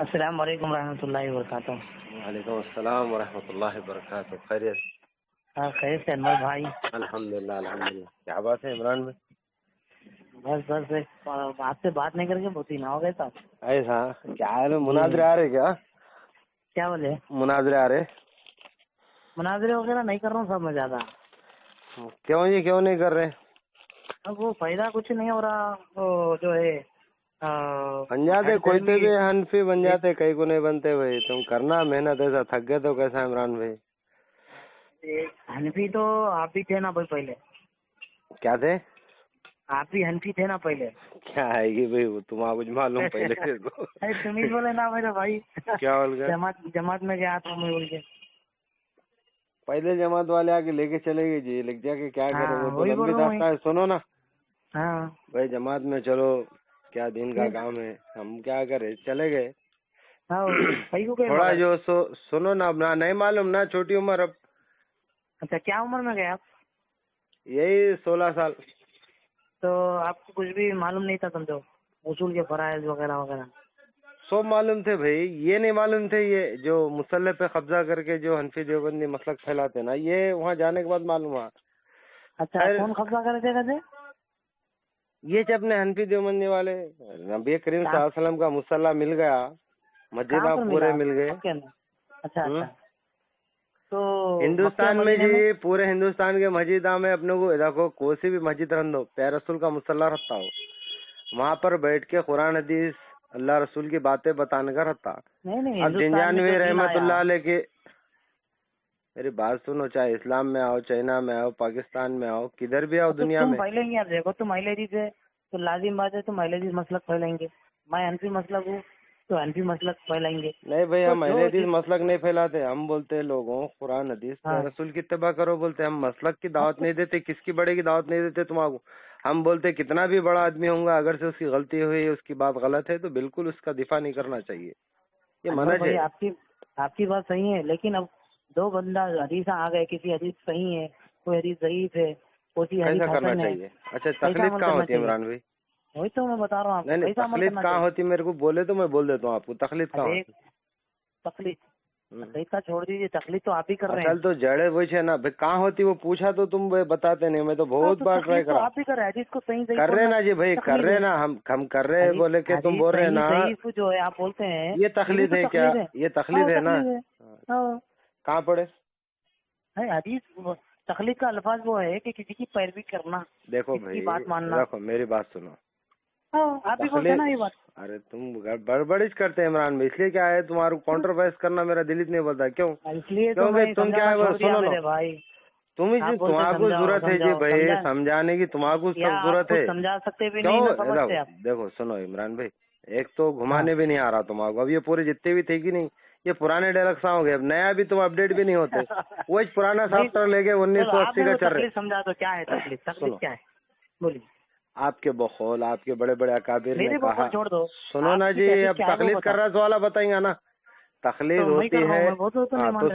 السلام علیکم ورحمۃ اللہ وبرکاتہ۔ وعلیکم السلام ورحمۃ اللہ وبرکاتہ۔ خیریت؟ ہاں خیر سے انور بھائی۔ الحمدللہ الحمدللہ۔ کیا بات ہے عمران میں؟ بس آپ سے بات نہیں کر کے بہت ہی نہ ہو گئے صاحب۔ ایسا کیا ہے؟ مناظرے آ رہے کیا؟ کیا بولے؟ مناظرے آ رہے؟ مناظرے وغیرہ نہیں کر رہا ہوں صاحب میں زیادہ۔ کیوں جی کیوں نہیں کر رہے؟ اب وہ فائدہ کچھ نہیں ہو رہا، وہ جو ہے بن جاتے کوئی تو بھی حنفی بن جاتے، کئی کو نہیں بنتے بھائی۔ تم کرنا محنت، ایسا تھک گئے تو کیسا عمران بھائی؟ حنفی تو آپ بھی تھے نا بھائی پہلے۔ کیا تھے؟ آپ بھی حنفی تھے نا پہلے۔ کیا ہے گی بھائی وہ تمہارا کچھ معلوم پہلے سے تو؟ تم ہی بولے نا میرے بھائی۔ کیا بول گئے؟ جماعت میں گیا تھا میں بول کے۔ پہلے جماعت والے آ کے لے کے چلے گئے جی، لکھ جا کے کیا کریں؟ وہ تو لمبی داستان ہے، سنو نا ہاں بھائی۔ جماعت میں چلو، کیا دین کا کام ہے، ہم کیا کرے، چلے گئے۔ تھوڑا جو سنو نا، اپنا نہیں معلوم نا، چھوٹی عمر۔ اب اچھا کیا عمر میں گئے آپ؟ یہی 16 سال۔ تو آپ کو کچھ بھی معلوم نہیں تھا سمجھو، اصول کے فرائض وغیرہ وغیرہ؟ سب معلوم تھے بھائی، یہ نہیں معلوم تھے یہ جو مسلح پہ قبضہ کر کے جو حنفی دیوبندی مسلک پھیلاتے نا، یہ وہاں جانے کے بعد معلوم ہوا۔ اچھا کون قبضہ کرتے تھے؟ یہ جب اپنے حنفی دیوبندی والے، نبی کریم صلی اللہ علیہ وسلم کا مسلح مل گیا، مسجد پورے مل گئے۔ اچھا تو ہندوستان میں جی، پورے ہندوستان کے مسجدوں میں اپنے کو دیکھو، کوئی بھی مسجد رکھ دو، پیارے رسول کا مسلح رکھتا ہو، وہاں پر بیٹھ کے قرآن حدیث اللہ رسول کی باتیں بتانے کا رہتا۔ اب جنجانوی رحمت اللہ علیہ کے، میری بات سنو، چاہے اسلام میں آؤ، چائنا میں آؤ، پاکستان میں آؤ، کدھر بھی آؤ دنیا میں، پھیلیں گے۔ دیکھو تم اہل حدیث ہے تو لازم بات ہے تم اہل حدیث مسلک پھیلیں گے، میں حنفی مسلک ہوں تو حنفی مسلک پھیلیں گے۔ نہیں بھائی، ہم اہل حدیث مسلک نہیں پھیلاتے، ہم بولتے ہیں لوگوں قرآن حدیث رسول کی اتباع کرو بولتے، ہم مسلک کی دعوت نہیں دیتے، کس کی بڑے کی دعوت نہیں دیتے تمہارے کو۔ ہم بولتے کتنا بھی بڑا آدمی ہوں گا، اگر سے اس کی غلطی ہوئی، اس کی بات غلط ہے تو بالکل اس کا دفاع نہیں کرنا چاہیے، یہ منہج ہے۔ آپ کی بات صحیح ہے، لیکن اب دو بندہ حدیث آ گئے، کسی حدیث صحیح ہے، کوئی حدیث ضعیف ہے، کوئی حدیث حسن ہے۔ اچھا تخلیق کہاں ہوتی ہے عمران بھائی؟ وہی تو میں بتا رہا ہوں آپ کو۔ نہیں، تخلیق کہاں ہوتی میرے کو بولے تو میں بول دیتا ہوں آپ کو، تخلیق کہاں ہوتی؟ تخلیق کا چھوڑ دیجیے، تخلیق تو آپ ہی کر رہے ہیں۔ اصل تو جڑے وہی ہے نا بھائی، کہاں ہوتی وہ پوچھا تو تم بتاتے نہیں، میں تو بہت بار ٹرائی کرا۔ آپ ہی کر رہے ہیں حدیث کو صحیح کر رہے نا جی بھائی، کر رہے نا، ہم کر رہے بولے کہ تم بول رہے نا جو ہے آپ بولتے ہیں یہ تخلیق ہے، کیا یہ تخلیق ہے نا؟ کہاں پڑے حدیث؟ تخلیق کا الفاظ وہ ہے کہ کسی کی پیروی کرنا، دیکھو بھائی، بات ماننا۔ دیکھو میری بات سنو، آپ بھی بولتے ہیں نا یہ بات۔ ارے تم بڑبڑش کرتے ہیں عمران بھائی، اس لیے کیا ہے تمہارا کانٹروورس کرنا میرا دل نہیں بولتا، کیوں؟ اس لیے تم کیا ہے سنو نا بھائی، تمہارا کو ضرورت ہے جی بھائی سمجھانے کی، تمہارا کو سب ضرورت ہے، سمجھا سکتے بھی نہیں۔ دیکھو سنو عمران بھائی، ایک تو گھمانے بھی نہیں آ رہا تمہارا کو، اب یہ پورے جتنے بھی تھے کہ نہیں، یہ پرانے ڈائلاگ ہو گئے، اب نیا بھی تم اپڈیٹ بھی نہیں ہوتے، وہ پرانا سافٹ ویئر لے کے 1980 کا چل رہے۔ سمجھا تو کیا ہے تکلیف کیا ہے بولیے؟ آپ کے بقول، آپ کے بڑے بڑے اکابر نے کہا، چھوڑ دو، سنو نا جی، اب تخلیق کر رہا تو والا بتائیں گا نا، تخلیق ہوتی ہے تو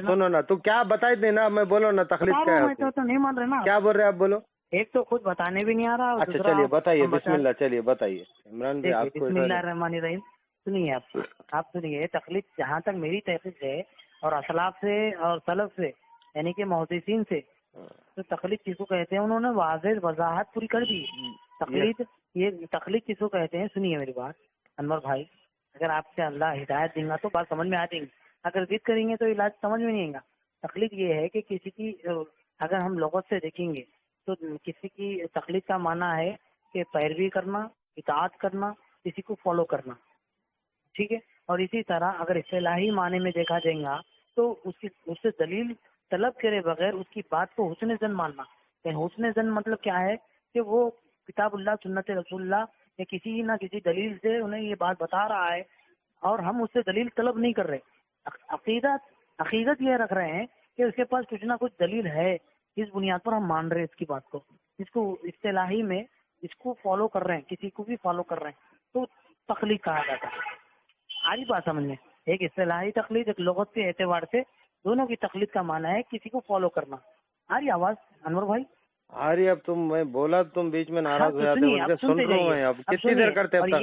سنو نا، تو کیا بتائی دیں نا، میں بولو نا تخلیق کیا ہے، تو نہیں مان رہے نا، کیا بول رہے آپ بولو۔ ایک تو خود بتانے بھی نہیں آ رہا۔ اچھا چلیے بتائیے، بسم اللہ، چلیے بتائیے عمران بھائی، آپ کو بسم اللہ الرحمن الرحیم۔ سنیے آپ سنیے، تخلیق جہاں تک میری تحقیق ہے اور اسلاف سے اور سلف سے، یعنی کہ محدثین سے، تو تخلیق کس کو کہتے ہیں انہوں نے واضح وضاحت پوری کر دی۔ تخلیق کس کو کہتے ہیں؟ سنیے میری بات انور بھائی، اگر آپ سے اللہ ہدایت دیں گا تو بات سمجھ میں آ جائیں گی، اگر ضد کریں گے تو علاج سمجھ میں نہیں آئے گا۔ تخلیق یہ ہے کہ کسی کی، اگر ہم لغت سے دیکھیں گے تو کسی کی تخلیق کا معنی ہے کہ پیروی کرنا، اطاعت کرنا، کسی کو فالو کرنا، ٹھیک ہے؟ اور اسی طرح اگر اصطلاحی معنی میں دیکھا جائے گا تو اس سے دلیل طلب کرے بغیر اس کی بات کو حسن ظن ماننا۔ حسن ظن مطلب کیا ہے کہ وہ کتاب اللہ، سنت رسول اللہ یا کسی نہ کسی دلیل سے انہیں یہ بات بتا رہا ہے اور ہم اس سے دلیل طلب نہیں کر رہے، عقیدت یہ رکھ رہے ہیں کہ اس کے پاس کچھ نہ کچھ دلیل ہے، اس بنیاد پر ہم مان رہے ہیں اس کی بات کو، اس کو اصطلاحی میں اس کو فالو کر رہے ہیں، کسی کو بھی فالو کر رہے ہیں، تو تخلیق کہا جاتا ہے۔ آج بات سمجھنے، ایک اصطلاحی تخلیق، ایک لغت کے اعتبار سے دونوں کی تخلیق کا معنی ہے کسی کو فالو کرنا۔ آ رہی آواز انور بھائی؟ अरे अब तुम, मैं बोला तुम बीच में नाराज हो जाते हो, बोल के सुन रहा हूँ मैं। अब कितनी देर करते अब तक?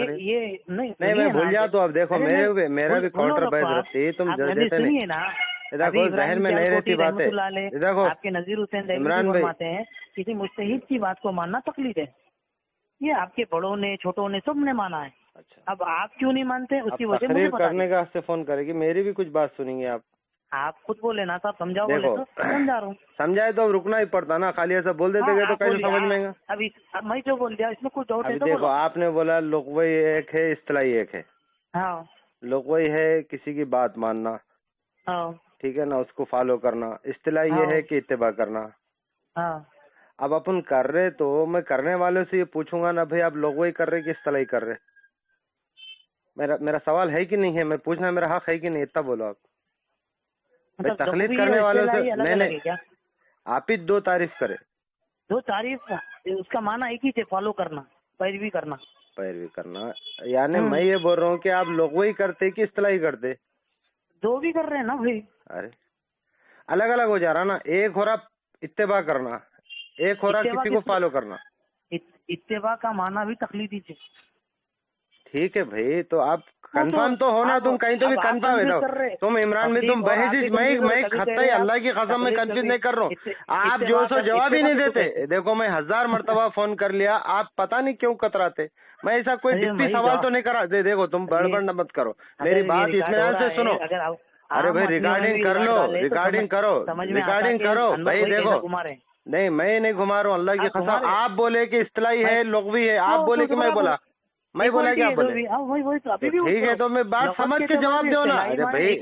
नहीं मैं भूल जा तो अब देखो मेरा भी काउंटर बैठ रहती है, तुम जैसे नहीं देखो जहन में नहीं रहती बातें। देखो आपके नजीर हुसैन इमरान भाई फरमाते हैं किसी मुज्तहिद की बात को मानना तकलीद है। ये आपके बड़ों ने छोटों ने सबने माना है। अच्छा, अब आप क्यों नहीं मानते उसकी वजह मुझे तकरीर बता करने का से फोन करेगी, मेरी भी कुछ बात सुनेंगे आप खुद बोले ना साहब, समझाओ बोले देखो, तो समझा रहा हूँ। समझाए तो अब रुकना ही पड़ता ना, खाली ऐसा बोल देते गए तो कैसे समझ में आएगा? अब मैं जो बोल दिया इसमें कुछ डाउट है अभी तो देखो बोलो। आपने बोला लुग़वी एक है, इस्तिलाही एक है। हाँ लुग़वी है किसी की बात मानना, हाँ ठीक है ना, उसको फॉलो करना। इस्तिलाही ये है कि इत्तिबा करना। हाँ। अब अपन कर रहे तो मैं करने वालों से ये पूछूंगा ना भाई आप लुग़वी कर रहे कि इस्तिलाही कर रहे? मेरा सवाल है कि नहीं है, मैं पूछना मेरा हक है कि नहीं, इतना बोलो आप। मैं तकलीफ करने वालों से नहीं, आप ही दो तारीफ करे। दो तारीफ उसका माना एक ही थे, फॉलो करना, पैरवी करना। पैरवी करना यानी मैं ये बोल रहा हूँ कि आप लुग़वी करते कि इस्तिलाही करते? दो भी कर रहे हैं ना भाई। अरे अलग अलग हो जा रहा ना, एक हो रहा इत्तिबा करना, एक हो रहा किसी को फॉलो करना। इत्तिबा का माना भी तकलीदी थे। ठीक है भाई, तो आप कंफर्म तो हो ना, तुम कहीं तो भी कंफर्म है। तुम इमरान भाई तुम बहस, मैं खत्ता ही अल्लाह की कसम में कंफ्यूज नहीं कर रहा हूँ। आप जो सो जवाब ही नहीं देते। देखो मैं 1000 मरतबा फोन कर लिया, आप पता नहीं क्यों कतराते। मैं ऐसा कोई डिप्टी सवाल तो नहीं करा। देखो तुम बड़बड़ मत करो, मेरी बात इत्मीनान से सुनो। अरे भाई रिकॉर्डिंग कर लो, रिकॉर्डिंग करो, रिकॉर्डिंग करो भाई। देखो नहीं मैं नहीं घुमा रहा हूँ, अल्लाह की कसम। आप बोले कि इस्तिलाही है लुग़वी है, आप बोले कि मैं बोला कि आप बोले? ठीक है तो मैं बात समझ के जवाब दो ना। अरे भाई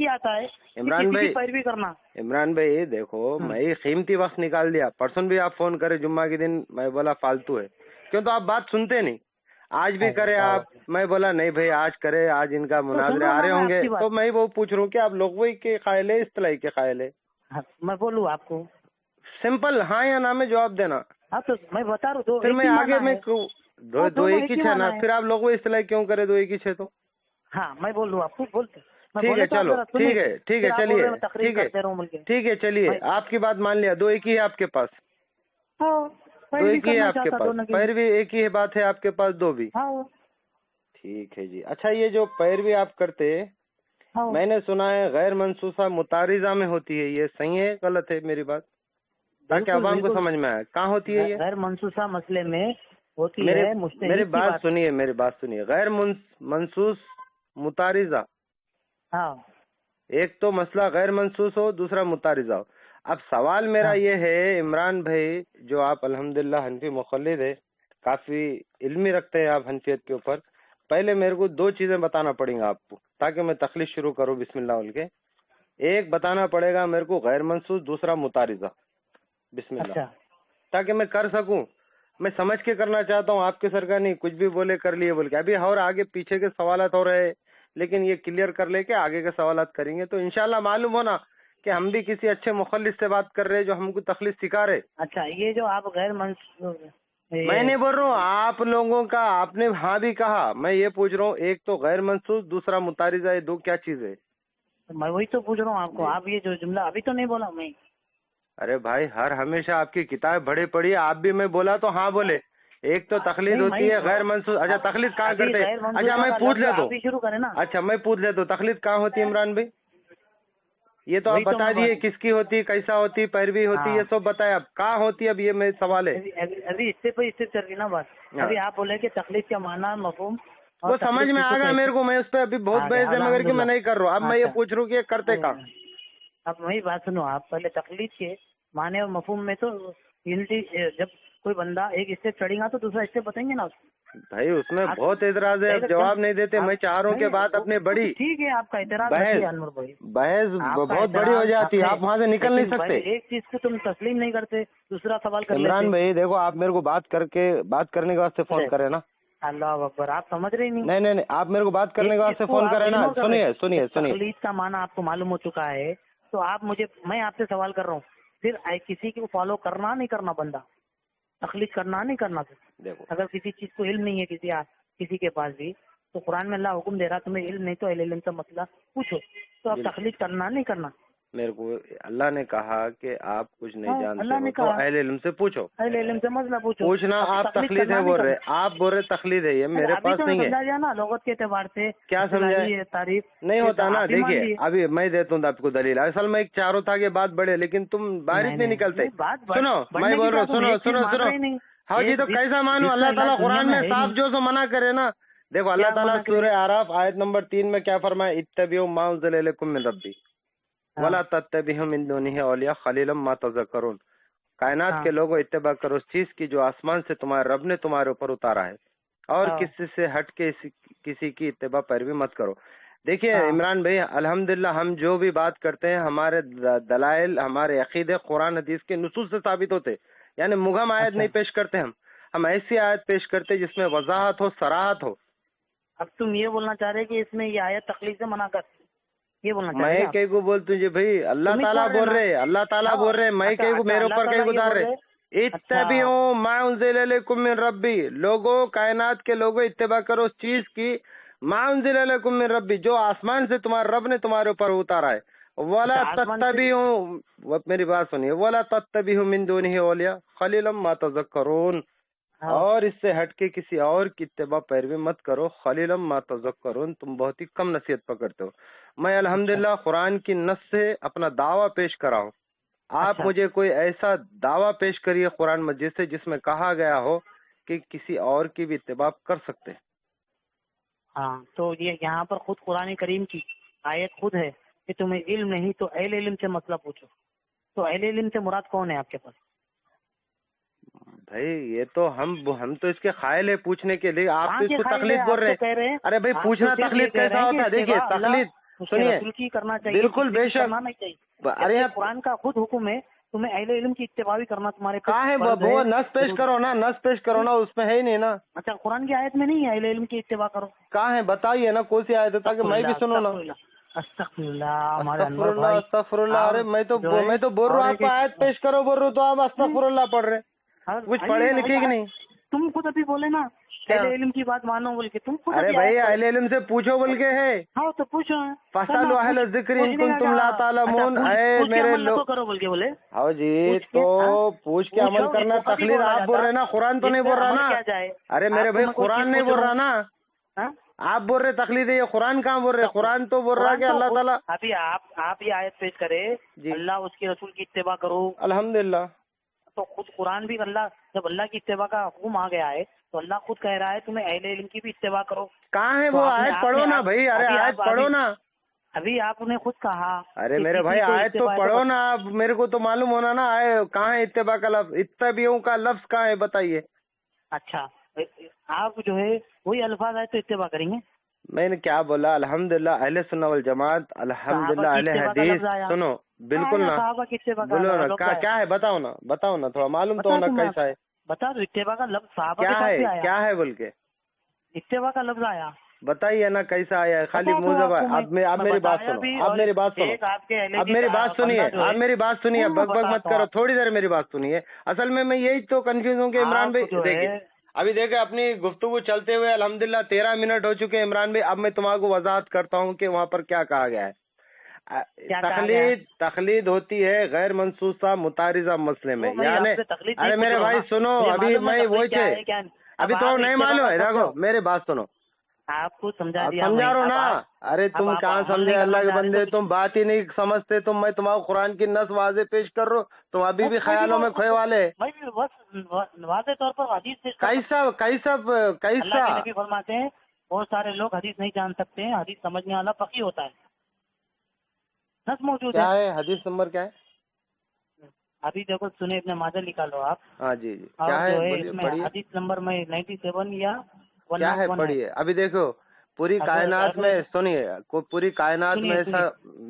इमरान भाई देखो मैं कीमती वक्त निकाल दिया, परसों भी आप फोन करे जुम्मा के दिन, मैं बोला फालतू है क्यों, तो आप बात सुनते नहीं। आज भी करे आप, मैं बोला नहीं भाई आज करे, आज इनका मुनाज़रे आ रहे होंगे, तो मैं वो पूछ रहा हूँ कि आप लुग़वी के कायल है इस्तिलाही के कायल है? मैं बोलूँ आपको सिंपल हाँ या ना में जवाब देना। हाँ तो मैं बता रहा हूँ, फिर मैं आगे में दो एक ही छे ना, फिर आप लोग इस्तिलाही क्यों करे दो एक ही छे? तो हाँ मैं बोल रहा हूँ आपको, बोलते ठीक है चलो, ठीक है चलिए, ठीक है चलिए, आपकी बात मान लिया, दो एक ही है आपके पास, दो एक ही है आपके पास, पैरवी एक ही है बात है आपके पास, दो भी ठीक है जी। अच्छा ये जो पैरवी आप करते, मैंने सुना है गैर मनसूसा मुतारिजा में होती है, ये सही है गलत है मेरी बात, ताकि आवाम को समझ में आए कहाँ होती है ये? गैर मनसूसा मसले में होती है। मेरी बात सुनिए, गैर मनसूस मुतारिजा, हाँ एक तो मसला गैर मनसूस हो, दूसरा मुतारिजा हो। अब सवाल मेरा ये है इमरान भाई, जो आप अल्हम्दुलिल्लाह हनफी मुखल्लिद है, काफी इल्मी रखते हैं आप हनफियत के ऊपर, पहले मेरे को दो चीजें बताना पड़ेंगे आपको ताकि मैं तखलीस शुरू करूँ बिस्मिल्लाह बोल के। एक बताना पड़ेगा मेरे को गैर मनसूस, दूसरा मुतारिजा, बिस्मिल्लाह, ताकि मैं कर सकूं। मैं समझ के करना चाहता हूँ, आपके सर का नहीं, कुछ भी बोले कर लिए बोल के। अभी और आगे पीछे के सवालात हो रहे, लेकिन ये क्लियर कर लेके आगे के सवालात करेंगे तो इंशाल्लाह मालूम होना कि हम भी किसी अच्छे मुखल्लिस से बात कर रहे हैं जो हमको तखलीस सिखा रहे। अच्छा ये जो आप गैर मनसूस, मैं नहीं बोल रहा हूँ आप लोगों का, आपने हाँ भी कहा, मैं ये पूछ रहा हूँ एक तो गैर मनसूस, दूसरा मुतारिजा, ये दो क्या चीज है? मैं वही तो पूछ रहा हूँ आपको, आप ये जो जुमला अभी तो नहीं बोला मैं। अरे भाई हर हमेशा आपकी किताब बड़े पढ़ी, आप भी मैं बोला तो हाँ बोले। एक तो तकलीद होती है गैर मनसूस। अच्छा तकलीद कहाँ करते हैं? अच्छा मैं पूछ ले तो, शुरू करें ना। अच्छा मैं पूछ ले तो तकलीद कहाँ होती है इमरान भाई? ये तो आप बता दिए किसकी होती, कैसा होती, पैरवी होती, ये सब बताए। अब कहाँ होती है, अब ये मेरा सवाल है। अभी इससे पे इससे चल रही ना बात। अभी आप बोले कि तकलीद का माना मफहूम वो समझ में आ गया मेरे को, मैं उस पर अभी बहुत बहस है मगर कि मैं नहीं कर रहा हूँ। अब मैं ये पूछ रहा हूँ कि ये करते कहाँ? अब वही बात सुनो, आप पहले तकलीद के माने और मफहूम में तो जब कोई बंदा एक स्टेप चढ़ेगा तो दूसरा स्टेप बताएंगे ना भाई, उसमें बहुत एतराज है, अब जवाब नहीं देते। मैं चाह रहा हूँ कि बात अपनी बड़ी, ठीक है आपका एतराज, बहस बहुत बड़ी हो जाती है, आप वहाँ से निकल नहीं सकते। एक चीज को तुम तस्लीम नहीं करते, दूसरा सवाल कर इमरान भाई देखो, आप मेरे को बात करने के वास्ते फोन करे ना। अल्लाह अकबर, आप समझ रहे नहीं। नहीं, आप मेरे को बात करने के वास्ते फोन करे ना। सुनिए तकलीद का माना आपको मालूम हो चुका है, तो आप मैं आपसे सवाल कर रहा हूँ, फिर किसी को फॉलो करना नहीं करना, बंदा तकलीद करना नहीं करना। देखो अगर किसी चीज को इल्म नहीं है किसी के पास भी, तो कुरान में अल्लाह हुक्म दे रहा तुम्हें इल्म नहीं तो इल्म का मसला पूछो, तो आप तकलीद करना नहीं करना। میرے کو اللہ نے کہا کہ آپ کچھ نہیں اللہ جانتے نے ہو تو کہا اہل علم سے پوچھو. اہل علم سے مسئلہ پوچھنا. آپ تقلید ہے بول رہے, آپ بول رہے تقلید ہے, یہ میرے پاس نہیں ہے. سمجھا دیا نا لغت کے اعتبار سے کیا سمجھا تعریف نہیں ہوتا نا. دیکھیے ابھی میں دیتا ہوں آپ کو دلیل. اصل میں ایک چاروں تھا کہ بات بڑھے, لیکن تم باہر نہیں نکلتے. سنو میں بول رہا ہوں, سنو. ہاں جی, تو کیسا مانو؟ اللہ تعالیٰ قرآن میں صاف جو سو منع کرے نا. دیکھو اللہ تعالیٰ سورہ اعراف آیت نمبر 3 میں کیا فرمایا, اتبعوا ما انزل الیکم من ربی ولا تتبعوا من دونہ اولیاء قلیلا ما تذکرون. کائنات کے لوگوں اتباع کرو اس چیز کی جو آسمان سے تمہارے رب نے تمہارے اوپر اتارا ہے, اور کسی سے ہٹ کے کسی کی اتباع پیروی مت کرو. دیکھیے عمران بھائی, الحمدللہ ہم جو بھی بات کرتے ہیں ہمارے دلائل, ہمارے عقیدے قرآن حدیث کے نصوص سے ثابت ہوتے. یعنی مغم آیت نہیں پیش کرتے ہم ایسی آیت پیش کرتے جس میں وضاحت ہو, صراحت ہو. اب تم یہ بولنا چاہ رہے کہ اس میں یہ آیت تقلید سے منع کر, یہ بولنا چاہ رہے میں کئی کو بولتا ہوں جی بھائی اللہ تعالیٰ بول رہے, اللہ تعالیٰ بول رہے, میں کئی کو میرے اوپر کئی گزار رہے. اتبعوا ما انزل الیکم من ربی, لوگوں کائنات کے لوگوں اتباع کرو اس چیز کی ما انزل الیکم من ربی جو آسمان سے تمہارے رب نے تمہارے اوپر اتارا ہے. ولا تتبعوا, میری بات سنیے, ولا تتبعوا من دونہ اولیاء قلیلا ما تذکرون, اور اس سے ہٹ کے کسی اور کی اتباع پیروی مت کرو. قلیلا ما تذکرون, تم بہت ہی کم نصیحت پکڑتے ہو. میں الحمدللہ قرآن کی نص سے اپنا دعویٰ پیش کر رہا ہوں. آپ مجھے کوئی ایسا دعویٰ پیش کریے قرآن مجید سے جس میں کہا گیا ہو کہ کسی اور کی بھی اتباع کر سکتے ہیں. ہاں, تو یہ یہاں پر خود قرآن کریم کی آیت خود ہے کہ تمہیں علم نہیں تو اہل علم سے مسئلہ پوچھو. تو اہل علم سے مراد کون ہے آپ کے پاس؟ بھائی یہ تو ہم تو اس کے قائل ہے پوچھنے کے لیے. آپ تو اس کو تقلید بول رہے ہیں. ارے بھائی پوچھنا تقلید کیسا ہوتا ہے؟ دیکھیے تقلید سنیے, کرنا چاہیے بالکل بے شک. ارے قرآن کا خود حکم ہے تمہیں اہل علم کی اتباع بھی کرنا تمہارے کہاں ہے. وہ نص پیش کرو نا, نص پیش کرو نا, اس میں ہے ہی نہیں نا. اچھا قرآن کی آیت میں نہیں ہے اہل علم کی اتباع کرو؟ کہاں ہے بتائیے نا, کون سی آیت ہے تاکہ میں بھی سنوں نا. استغفر اللہ, استغفر اللہ. ارے میں تو بول رہا ہوں آپ کو آیت پیش کرو بول رہا ہوں, تو آپ استغفر اللہ پڑھ رہے. کچھ پڑھے لکھے کہ نہیں؟ تم خود ابھی بولے نا اہل علم کی بات مانو بول کے, تم خود. ارے بھائی اہل علم سے پوچھو بول کے ہے. ہاں تو پوچھو. فاسألوا اہل الذکر ان کنتم لا تعلمون. اے میرے لوگ کرو بول کے بولے. ہاں جی, تو پوچھ کے عمل کرنا تقلید. آپ بول رہے نا قرآن تو نہیں بول رہا نا. ارے میرے بھائی قرآن نہیں بول رہا نا, آپ بول رہے تقلید ہے. یہ قرآن کہاں بول رہے؟ قرآن تو بول رہا کہ اللہ تعالیٰ. ابھی آپ یہ آیت پیش کرے اللہ اس کے رسول کی اتباع کرو. الحمدللہ. تو خود قرآن بھی جب اللہ کی اتباع کا حکم آ گیا ہے تو اللہ خود کہہ رہا ہے تمہیں اہل علم کی بھی اتباع کرو. کہاں ہے وہ آیت؟ پڑھو نا بھائی. ارے آیت پڑھو نا. ابھی آپ نے خود کہا. ارے میرے بھائی آیت تو پڑھو نا, میرے کو تو معلوم ہونا نا کہاں ہے اتباع کا لفظ. اتبعوا کا لفظ کہاں ہے بتائیے. اچھا آپ جو ہے وہی الفاظ آئے تو اتباع کریں گے. میں نے کیا بولا؟ الحمدللہ اہل سنت والجماعت, الحمدللہ اہل حدیث. سنو بالکل نا, بولو نا کیا ہے بتاؤ نا تھوڑا معلوم تو ہونا کیسا ہے. بتا دو اتباع کا لفظ صحابہ کیا ہے بول کے اتباع کا لفظ آیا. بتائیے نا کیسا آیا ہے. خالی منہ زبان. اب میری بات سنو, اب میری بات سنیے, بک بک مت کرو, تھوڑی دیر میری بات سنیے. اصل میں یہی تو کنفیوز ہوں کہ عمران بھائی دیکھیے ابھی دیکھیں اپنی گفتگو چلتے ہوئے الحمدللہ 13 منٹ ہو چکے ہیں عمران بھائی. اب میں تمہارے کو وضاحت کرتا ہوں کہ وہاں پر کیا کہا گیا ہے. تقلید ہوتی ہے غیر منصوصہ متعارضہ مسئلے میں. یعنی ارے میرے بھائی سنو, ابھی میں وہی تھے, ابھی تو نہیں معلوم ہے. دیکھو میری بات سنو, آپ کو سمجھا رہا ہوں نا. ارے تم کہاں سمجھے اللہ کے بندے, تم بات ہی نہیں سمجھتے. میں تمہارا قرآن کی نص واضح پیش کر رہا ہوں, تم ابھی بھی خیالوں میں کھوئے والے. واضح طور پر حدیث کیسا نبی فرماتے ہیں بہت سارے لوگ حدیث نہیں جان سکتے ہیں, حدیث سمجھنے والا فقیہ ہوتا ہے. نص موجود ہے. حدیث نمبر کیا ہے؟ ابھی دیکھو سنیں, ابن ماجہ نکالو آپ. ہاں جی کیا ہے حدیث نمبر میں 97 یا کیا ہے پڑھیے. ابھی دیکھو پوری کائنات میں سنیے, پوری کائنات میں ایسا.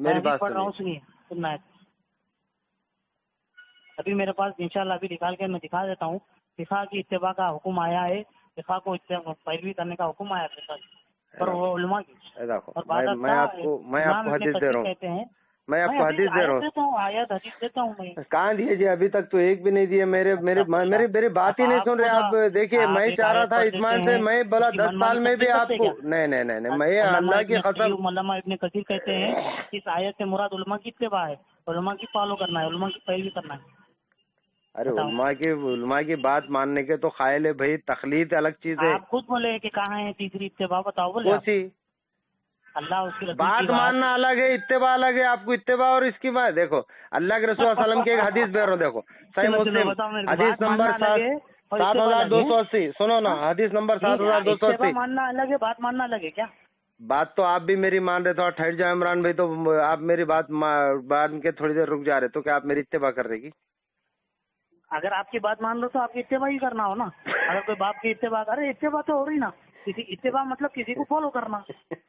میری بات پڑھ رہا ہوں, سنیے سننا ہے. ابھی میرے پاس انشاءاللہ ابھی نکال کے میں دکھا دیتا ہوں. فقہ کی اتباع کا حکم آیا ہے, فقہ کو پیروی کرنے کا حکم آیا فقہ پر وہ علماء کی. میں آپ کو حدیث دے رہا ہوں, میں آپ کو حدیث دے رہا ہوں. آیت حدیث دیتا ہوں میں. کہاں دیے جی؟ ابھی تک تو ایک بھی نہیں دیے. میری بات ہی نہیں سن رہے آپ. دیکھیے میں چاہ رہا تھا اطمینان سے, میں بولا 10 سال میں بھی آپ کو نہیں میں اللہ کی قسم. علامہ ابن کثیر کہتے ہیں اس آیت سے مراد علماء کی اتباع ہے. उलमा की फॉलो करना है, उलमा की पैरवी करना है। अरे बताओ। उलमा की बात मानने के तो कायल है भाई, तकलीद अलग चीज है। आप खुद बोले कि कहाँ है तीसरी इत्तेबा, बताओ बोले कौन आप। सी अल्लाह उसके रसूल बात की मानना अलग है, इत्तेबा अलग है। आपको इत्तेबा और इसकी बात देखो, अल्लाह के रसूल सल्लल्लाहु अलैहि वसल्लम की एक हदीस बेर देखो, सही चलो, मुस्लिम बताओ मेरे को, हदीस बात नंबर मानना अलग है और इत्तेबा अलग है। 7280। सुनो ना, हदीस नंबर इत्तेबा 7280। मानना अलग है, बात मानना अलग है क्या? बात तो आप भी मेरी मान रहे, थोड़ा ठहर जाओ इमरान भाई। तो आप मेरी बात मान के थोड़ी देर रुक जा रहे, तो क्या आप मेरी इत्तेबा कर रही? अगर आपकी बात मान लो तो आपकी इत्तेबा ही करना हो ना। अगर कोई बाप की इत्तेबा, अरे इत्तेबा तो हो रही ना, किसी इत्तेबा मतलब किसी को फॉलो करना।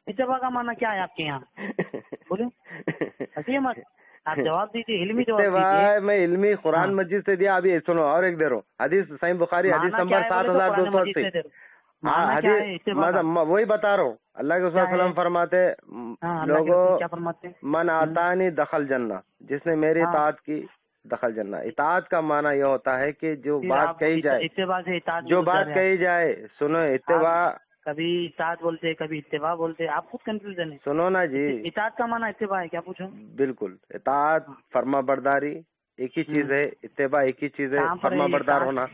इत्तेबा का माना क्या है आपके यहाँ, बोले? हंसिए मत, आप जवाब दीजिए, इल्मी जवाब दीजिए। मैं इल्मी कुरान हाँ। मस्जिद से दिया। अभी सुनो और एक दे रहा हूँ, हदीस सही बुखारी हदीस माना क्या नंबर है बोले तो कुरान मजीद 7280। से दे दो। हाँ माना क्या है हदीस, इत्तेबा का? मतलब वही बता रहा हूँ। अल्लाह के क्या है? वसल्लम फरमाते हाँ, अल्लाह के रसूल क्या फरमाते हैं? मन आतानी दखल जन्ना, जिसने मेरी हाँ। इताअत की दखल जन्ना। इताअत का माना यह होता है कि जो फिर बात आप कही जाए, इत्तेबा से इताअत जो में गुजर बात रहे हैं। कही जाए, सुनो इत्तेबा, कभी इताअत बोलते, कभी इत्तेबा बोलते, आप खुद कंफ्यूजन है। सुनो ना जी, इताअत का माना इत्तेबा है क्या, पूछो? बिल्कुल इताअत फर्मा बरदारी एक ही चीज है, इत्तेबा एक ही चीज है, कहाँ पर है फर्मा ये बरदार इताअत? होना।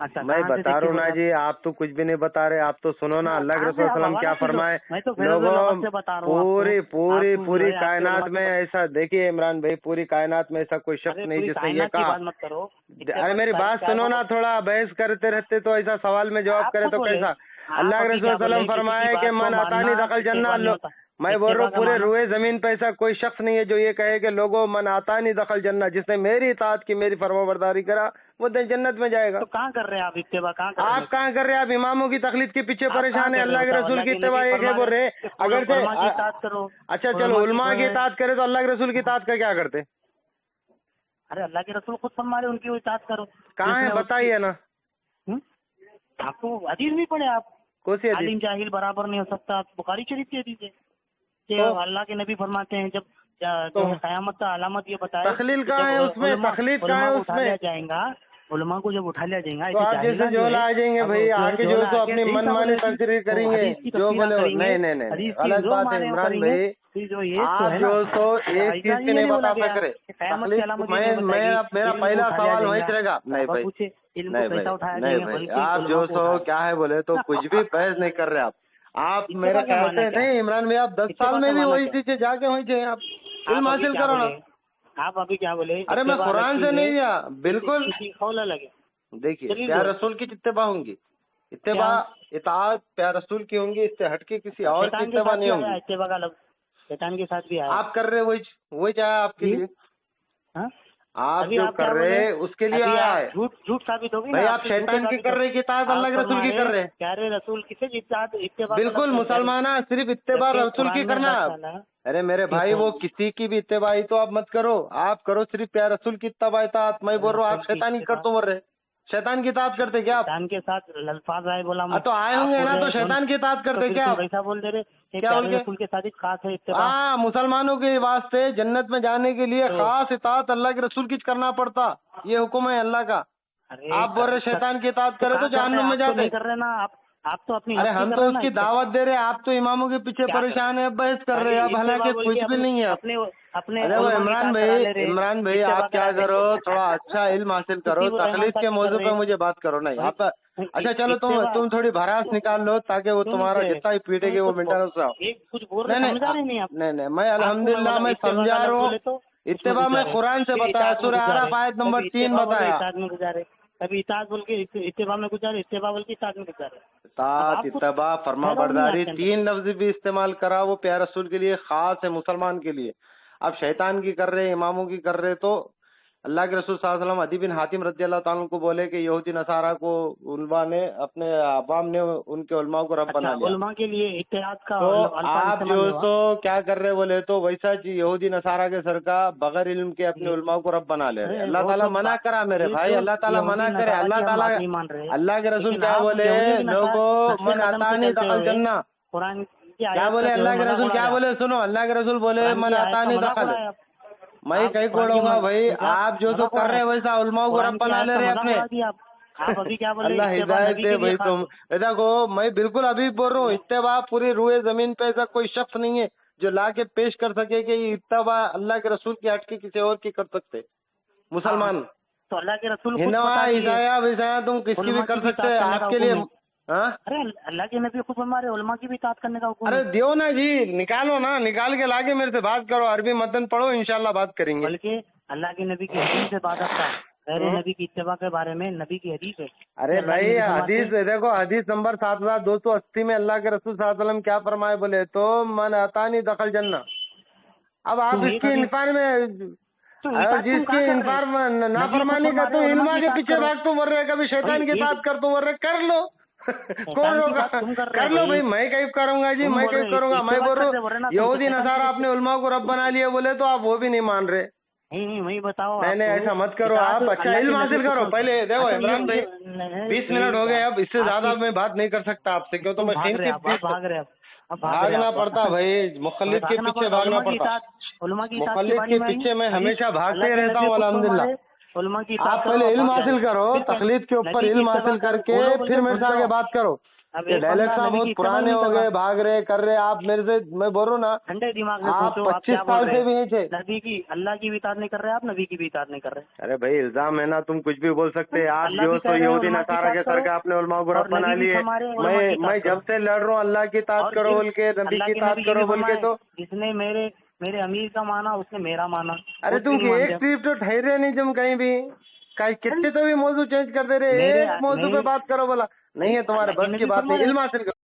अच्छा, मैं कहाँ से बता देख के रहा हूँ बोल ना रहे जी, आप तो कुछ भी नहीं बता रहे। आप तो सुनो ना, अल्लाह के कहाँ से रसूल आप सल्लम क्या हवाला दे दो। फरमाए, मैं तो फिर लोगों लफ्ज़ से बता रहा हूँ आपको। पूरी पूरी आपको पूरी जो है, आपके कायनात उलमा में से- ऐसा, देखिए इमरान भाई, पूरी कायनात में ऐसा कोई शख्स अरे नहीं पूरी जिसने ये कायनात की कहा। बात मत करो। अरे मेरी बात सुनो ना, थोड़ा बहस करते रहते तो ऐसा सवाल में जवाब आप करे खुद तो बोले, कैसा? आप अल्लाह के अभी रसूल क्या बोले, सल्लम किसी की फरमाए बात कि को मन अतानी मानना दखल जन्ना। इत्तेबा नहीं होता। मैं बोल रहा हूँ इत्तेबा का पूरे माना- रुए जमीन पे ऐसा कोई शख्स नहीं है जो ये कहे कि लोगों मन आतानी दखल जन्ना, जिसने मेरी इताअत की, मेरी फरमाबरदारी करा, वो जन्नत में जाएगा। तो कहाँ कर रहे हैं आप इत्तेबा, कहाँ कर रहे आप हैं? कहाँ कर रहे हैं? आप इमामों की तकलीद के पीछे आप परेशान कहाँ है। कर रहे अल्लाह हो? के बताओ, रसूल अल्लाह की के इत्तेबा नबी एक है, फरमा बोल रहे कि अगर से उलमा की इताअत करो। अच्छा चलो, उलमा की उलमा जो की है- इताअत करे तो अल्लाह के रसूल की इताअत का क्या करते? अरे अल्लाह के रसूल खुद फरमा रहे, उनकी इताअत करो। कहाँ है जिसने बताइए ना। हम्म? आपको हदीस भी पढ़े आप? कौन सी हदीस? आलिम जाहिल बराबर नहीं हो सकता, आप बुखारी शरीफ के हदीस है कि तो? अल्लाह के नबी फरमाते हैं जब तो? जो क़यामत का अलामत ये बताए, तखलील कि कहाँ जब है उसमें? तखलील कहाँ उलमा है को उठा उसमें? लिया जाएगा, उलमा को जब उठा लिया जाएगा, तो आप जैसे जोला आ जाएंगे भाई, आके जो सो अपनी मनमानी तकरीर करेंगे, जो बोले। नहीं नहीं नहीं, गलत बात है इमरान भाई। आप जो सो एक चीज की नहीं बता सक रहे। मेरा पहला सवाल वही रहेगा। नहीं भाई, नहीं भाई, नहीं भाई, आप जो सो क्या है बोले तो कुछ भी बहस नहीं कर रहे आप मेरे ख्याल से नहीं इमरान भाई, आप 10 साल में भी वही चीज जाके वही चाहिए, आप इल्म हासिल करो ना। आप अभी क्या बोले? अरे मैं कुरान से नहीं दिया, बिल्कुल। लगे देखिए, प्यार रसूल की इत्तेबा होंगी, इत्तेबा इताअत प्यार रसूल की होंगी, इससे हटके किसी और की इत्तेबा नहीं होंगी। इत्तेबा का लफ्ज़ शैतान के साथ भी आया। आप कर रहे वही चाहे आपके लिए। हाँ? आप अभी जो आप क्या कर रहे हैं उसके लिए आया है। झूठ साबित होगी भाई, ना। आप शैतान की कर रहे हैं कि इताअत अल्लाह के रसूल की कर रहे हैं? प्यारे रसूल किसे इत्तेबा? बिल्कुल मुसलमाना, सिर्फ इत्तेबा रसूल की करना। अरे मेरे भाई, वो किसी की भी इत्तेबाई तो आप मत करो, आप करो सिर्फ प्यार रसूल की इत्तेबा इताअत। मैं बोल रहा हूँ आप शैतान की कर तो बोल रहे, शैतान की इताअत करते क्या आप? शैतान के साथ अल्फाज आए बोला तो आए होंगे ना, तो शैतान की इताअत करते क्या आप? वैसा बोल दे रहे क्या बोल के? रसूल के साथ खास है इत्तेबा। हाँ, मुसलमानों के वास्ते जन्नत में जाने के लिए खास इताअत अल्लाह के रसूल की करना पड़ता, ये हुक्म है अल्लाह का। आप बोल रहे शैतान की इताअत करे तो जहन्नुम में जाते। कर रहे ना आप तो अपनी। अरे हम तो उसकी दावत दे रहे हैं, आप तो इमामों के पीछे परेशान है, बहस कर रहे हैं। अब हालांकि कुछ भी नहीं है अपने। अरे वो इमरान भाई आप क्या करो, थोड़ा अच्छा इल्म हासिल करो, तकलीफ के मौजू पे मुझे बात करो। नहीं आप अच्छा चलो, तुम थोड़ी भरास निकाल लो ताकि वो तुम्हारा जितना ही पीटेगी वो मिनटा उसका। कुछ बोल रहे नहीं, मैं अल्हम्दुलिल्लाह मैं समझा रहा हूँ। इत्तेबा में कुरान से बताया, सूरह आराफ आयत नंबर 3 बताया। कभी इताअत बोल के इत्तेबा में गुजारे, इत्तेबा बोल के इताअत में गुजारे। इताअत, इत्तबा, फरमा बरदारी, 3 लफ्ज भी इस्तेमाल करा, वो प्यार रसूल के लिए खास है, मुसलमान के लिए। अब शैतान की कर रहे, इमामों की कर रहे, तो अल्लाह के रसूल सल्लल्लाहु अलैहि वसल्लम अदी बिन हातिम रज़ियल्लाहु ताला को बोले कि यहूदी नसारा को उलमा ने, अपने अवाम ने उनके उलमा को रब बना लिया। उलमा के लिए इत्तेहाद का तो आप जो सो क्या कर रहे बोले तो वैसा जी यहूदी नसारा के सर का बगैर इल्म के अपने उलमा को रब बना ले रहे। अल्लाह ताला मना करा मेरे भाई, अल्लाह ताला मना करे। अल्लाह के रसूल क्या बोले, लोगो मन अतानी दखल जन्ना। कुरान क्या बोले अल्लाह के रसूल, क्या बोले सुनो, अल्लाह के रसूल बोले मन अतानी दखल। मैं कहीं कोड़ूंगा भाई, आप जो तो कर रहे वैसा उलमा को रब बना ले रहे अपने। आप अभी क्या बोले? अल्लाह हिदायत दे भाई। तुम देखो, मैं बिल्कुल अभी बोल रहा हूँ, इत्तेबा पूरी रूए जमीन पे ऐसा कोई शख्स नहीं है जो ला के पेश कर सके कि ये इत्तबा अल्लाह के रसूल की हट के किसी और की कर सकते? मुसलमान, तो अल्लाह के रसूल खुद हिंदुआ, बता दिए। ईसाया विसाया तुम किसकी भी उलमा कर की भी सकते हैं, इताअत करने का आपके लिए। हुक्म है। हाँ, अरे अल्लाह के नबी खुद हमारे उलमा की भी इताअत करने का हुक्म अरे है। दियो ना जी, निकालो ना, निकाल के लाके मेरे से बात करो, अरबी मतन पढ़ो, इंशाल्लाह बात करेंगे। बल्कि अल्लाह के नबी की हदीस से बात था, गैर नबी की इत्तिबा के बारे में नबी की हदीस है। अरे अल्लाह के भाई नबी फरमाते हदीस हैं, देखो, हदीस नंबर 7280 में अल्लाह के रसूल सल्लल्लाहु अलैहि वसल्लम क्या फरमाए बोले तो मन अतानी दखल जन्ना। अब आप तुम ये इसकी कभी इनफार में तुम अगर इताअत तुम जिसकी कहाँ कर रहे इनफार हो? में नबी नाफरमानी खुद का फरमा तो रहे, उलमा इल्मा की के इताअत पीछे करो। भाग तो बोल रहे, कभी शैतान की भाई, इताअत कर तो बोल रहे, कर लो। कौन शैतान की रोका? बात तुम कर रहे कर हो लो भाई। भाई, मैं कैफ करूंगा जी, तुम मैं बोल कैफ रहे करूंगा, मैं इत्तिबा बोल करते बोल रहे ना रहा तुम, यहूदी शैतान नसारा की आपने उलमा को रब बना लिए बोले तो आप वो भी नहीं मान रहे। नहीं वही बताओ। नहीं नहीं, ऐसा मत करो आप। अच्छा, इल्म हासिल करो पहले। देखो इमरान भाई, 20 मिनट हो गए, अब इससे ज्यादा मैं बात नहीं कर सकता आपसे, क्यों तो मैं भाग रहे कीमती आप भाग रहे आप भागना पड़ता भाई, मुखल्लिद के पीछे भागना पड़ता। मुखल्लिद के पीछे मैं हमेशा भागते रहता हूँ अल्हम्दुलिल्लाह। आप पहले इल्म हासिल करो, तकलीद के ऊपर इल्म हासिल करके फिर मेरे से आगे बात करो। ये डायलॉग साहब बहुत पुराने हो गए, भाग रहे कर रहे आप मेरे से। मैं बोल रहा हूँ ना, ठंडे दिमाग में आप सोचो, 25 साल से भी नहीं थे। नबी की अल्लाह की भी इताअत नहीं कर रहे आप, नबी की भी इताअत नहीं कर रहे। अरे भाई इल्जाम है ना, तुम कुछ भी बोल सकते हैं। आप अल्लाह जो भी सो कह रहे हो, यहूदी उलमा की नसारा के इताअत सर करो, का आपने उलमा को रब और बना नबी भी लिए। हमारे उलमा की इताअत मैं करो। जब से लड़ रहा हूँ अल्लाह की इताअत और करो बोल के, नबी अल्लाह की के इताअत नबी ये करो भी बोल के। फरमाए, तो जिसने मेरे अमीर का माना उसने मेरा माना। अरे वो तुम क्यों नहीं एक मानते? ट्रिप तो ठहरे नहीं तुम कहीं भी, कितने तो भी मौजू चेंज कर दे रहे, एक मौजू पे बात करो बोला। नहीं है तुम्हारे बस की बात नहीं, इल्म हासिल करो।